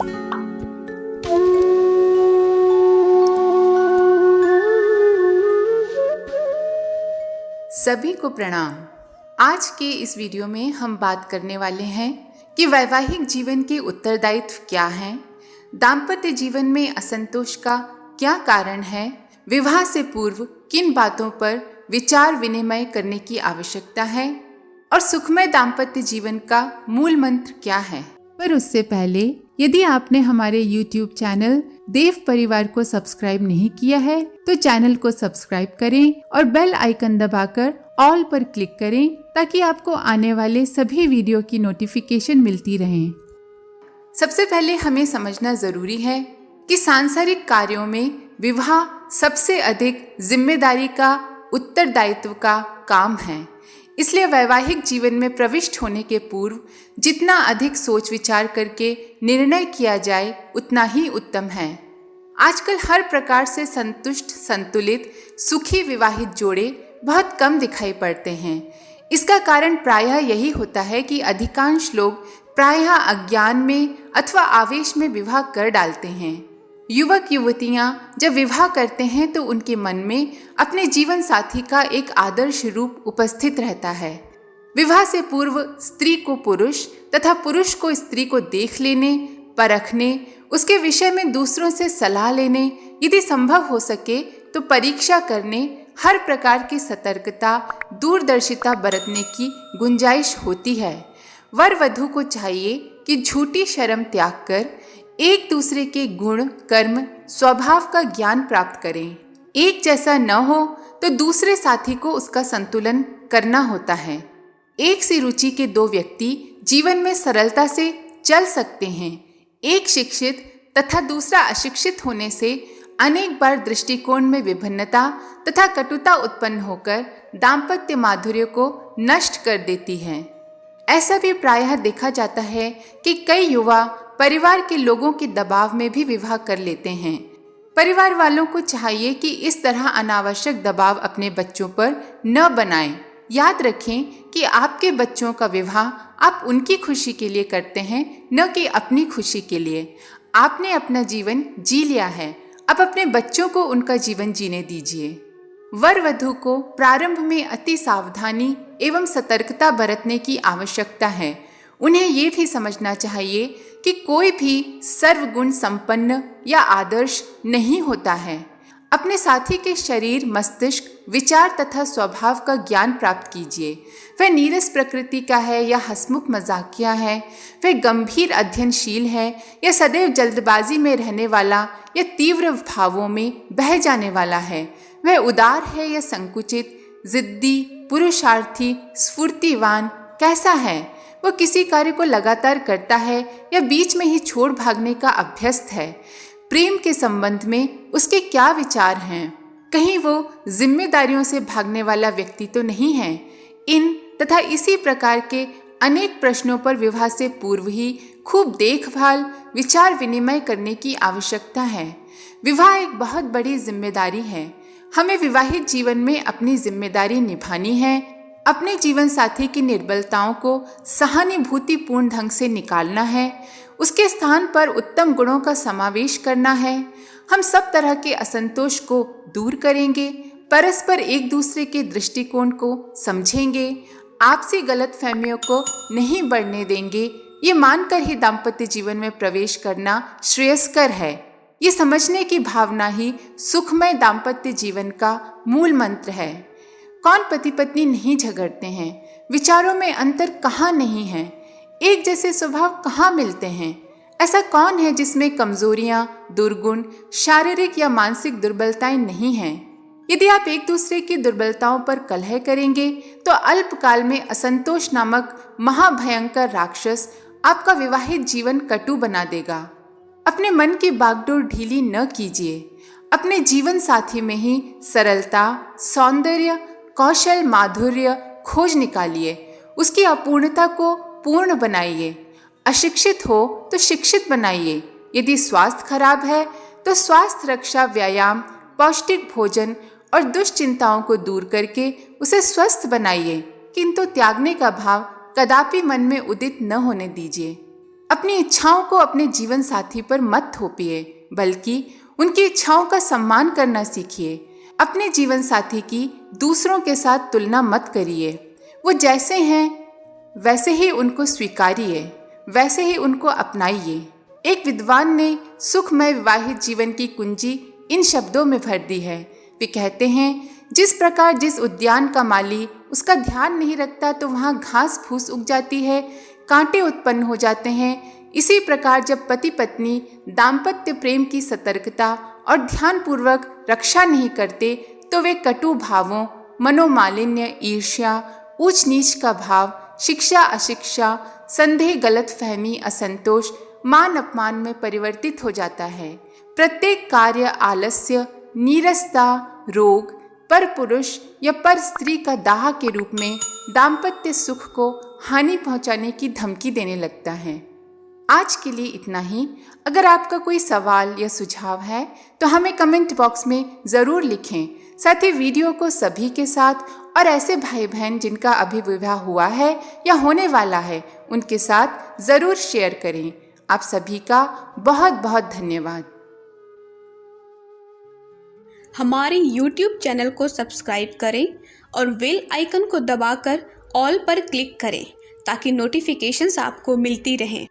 सभी को प्रणाम। आज के इस वीडियो में हम बात करने वाले हैं कि वैवाहिक जीवन के उत्तरदायित्व क्या हैं, दाम्पत्य जीवन में असंतोष का क्या कारण है, विवाह से पूर्व किन बातों पर विचार विनिमय करने की आवश्यकता है और सुखमय दाम्पत्य जीवन का मूल मंत्र क्या है। पर उससे पहले यदि आपने हमारे YouTube चैनल देव परिवार को सब्सक्राइब नहीं किया है तो चैनल को सब्सक्राइब करें और बेल आइकन दबाकर ऑल पर क्लिक करें ताकि आपको आने वाले सभी वीडियो की नोटिफिकेशन मिलती रहे। सबसे पहले हमें समझना जरूरी है कि सांसारिक कार्यों में विवाह सबसे अधिक जिम्मेदारी का, उत्तरदायित्व का काम है। इसलिए वैवाहिक जीवन में प्रविष्ट होने के पूर्व जितना अधिक सोच विचार करके निर्णय किया जाए उतना ही उत्तम है। आजकल हर प्रकार से संतुष्ट, संतुलित, सुखी विवाहित जोड़े बहुत कम दिखाई पड़ते हैं। इसका कारण प्रायः यही होता है कि अधिकांश लोग प्रायः अज्ञान में अथवा आवेश में विवाह कर डालते हैं। युवक युवतियां जब विवाह करते हैं तो उनके मन में अपने जीवन साथी का एक आदर्श रूप उपस्थित रहता है। विवाह से पूर्व स्त्री को पुरुष तथा पुरुष को स्त्री को देख लेने, परखने, उसके विषय में दूसरों से सलाह लेने, यदि संभव हो सके तो परीक्षा करने, हर प्रकार की सतर्कता, दूरदर्शिता बरतने की गुंजाइश होती है। वर वधू को चाहिए कि झूठी शर्म त्याग कर एक दूसरे के गुण, कर्म, स्वभाव का ज्ञान प्राप्त करें। एक जैसा न हो तो दूसरे साथी को उसका संतुलन करना होता है। एक सी रुचि के दो व्यक्ति जीवन में सरलता से चल सकते हैं। एक शिक्षित तथा दूसरा अशिक्षित होने से अनेक बार दृष्टिकोण में विभिन्नता तथा कटुता उत्पन्न होकर दाम्पत्य माधुर्य को नष्ट कर देती है। ऐसा भी प्रायः देखा जाता है कि कई युवा परिवार के लोगों के दबाव में भी विवाह कर लेते हैं। परिवार वालों को चाहिए कि इस तरह अनावश्यक दबाव अपने बच्चों पर न बनाएं। याद रखें कि आपके बच्चों का विवाह आप उनकी खुशी के लिए करते हैं, न कि अपनी खुशी के लिए। आपने अपना जीवन जी लिया है, अब अपने बच्चों को उनका जीवन जीने दीजिए। वर वधू को प्रारंभ में अति सावधानी एवं सतर्कता बरतने की आवश्यकता है। उन्हें ये भी समझना चाहिए कि कोई भी सर्वगुण संपन्न या आदर्श नहीं होता है। अपने साथी के शरीर, मस्तिष्क, विचार तथा स्वभाव का ज्ञान प्राप्त कीजिए। वह नीरस प्रकृति का है या हंसमुख मजाकिया है, वह गंभीर अध्ययनशील है या सदैव जल्दबाजी में रहने वाला या तीव्र भावों में बह जाने वाला है, वह उदार है या संकुचित, जिद्दी, पुरुषार्थी, स्फूर्तिवान कैसा है, वो किसी कार्य को लगातार करता है या बीच में ही छोड़ भागने का अभ्यस्त है, प्रेम के संबंध में उसके क्या विचार हैं, कहीं वो जिम्मेदारियों से भागने वाला व्यक्ति तो नहीं है। इन तथा इसी प्रकार के अनेक प्रश्नों पर विवाह से पूर्व ही खूब देखभाल, विचार विनिमय करने की आवश्यकता है। विवाह एक बहुत बड़ी जिम्मेदारी है। हमें विवाहित जीवन में अपनी जिम्मेदारी निभानी है। अपने जीवन साथी की निर्बलताओं को सहानुभूतिपूर्ण ढंग से निकालना है, उसके स्थान पर उत्तम गुणों का समावेश करना है। हम सब तरह के असंतोष को दूर करेंगे, परस्पर एक दूसरे के दृष्टिकोण को समझेंगे, आपसी गलतफहमियों को नहीं बढ़ने देंगे। ये मानकर ही दाम्पत्य जीवन में प्रवेश करना श्रेयस्कर है। ये समझने की भावना ही सुखमय दाम्पत्य जीवन का मूल मंत्र है। कौन पति पत्नी नहीं झगड़ते हैं, विचारों में अंतर कहाँ नहीं है, एक जैसे स्वभाव कहाँ मिलते हैं। ऐसा कौन है जिसमें कमजोरियां, दुर्गुण, शारीरिक या मानसिक दुर्बलताएं नहीं हैं। यदि आप एक दूसरे की दुर्बलताओं पर कलह करेंगे तो अल्पकाल में असंतोष नामक महाभयंकर राक्षस आपका विवाहित जीवन कटु बना देगा। अपने मन की बागडोर ढीली न कीजिए। अपने जीवन साथी में ही सरलता, सौंदर्य, कौशल, माधुर्य खोज निकालिए। उसकी अपूर्णता को पूर्ण बनाइए। अशिक्षित हो तो शिक्षित बनाइए। यदि स्वास्थ्य खराब है तो स्वास्थ्य रक्षा, व्यायाम, पौष्टिक भोजन और दुश्चिंताओं को दूर करके उसे स्वस्थ बनाइए, किंतु त्यागने का भाव कदापि मन में उदित न होने दीजिए। अपनी इच्छाओं को अपने जीवन साथी पर मत थोपिए, बल्कि उनकी इच्छाओं का सम्मान करना सीखिए। अपने जीवन साथी की दूसरों के साथ तुलना मत करिए। वो जैसे हैं वैसे ही उनको स्वीकारिए, वैसे ही उनको अपनाइए। एक विद्वान ने सुखमय विवाहित जीवन की कुंजी इन शब्दों में भर दी है। वे कहते हैं, जिस प्रकार जिस उद्यान का माली उसका ध्यान नहीं रखता तो वहाँ घास फूस उग जाती है, कांटे उत्पन्न हो जाते हैं। इसी प्रकार जब पति पत्नी दाम्पत्य प्रेम की सतर्कता और ध्यानपूर्वक रक्षा नहीं करते तो वे कटु भावों, मनोमालिन्य, ईर्ष्या, ऊंच नीच का भाव, शिक्षा अशिक्षा, संदेह, गलतफहमी, असंतोष, मान अपमान में परिवर्तित हो जाता है। प्रत्येक कार्य आलस्य, नीरसता, रोग, पर पुरुष या पर स्त्री का दाह के रूप में दाम्पत्य सुख को हानि पहुंचाने की धमकी देने लगता है। आज के लिए इतना ही। अगर आपका कोई सवाल या सुझाव है तो हमें कमेंट बॉक्स में ज़रूर लिखें। साथ ही वीडियो को सभी के साथ और ऐसे भाई बहन जिनका अभी विवाह हुआ है या होने वाला है उनके साथ ज़रूर शेयर करें। आप सभी का बहुत बहुत धन्यवाद। हमारे YouTube चैनल को सब्सक्राइब करें और बेल आइकन को दबाकर ऑल पर क्लिक करें ताकि नोटिफिकेशंस आपको मिलती रहें।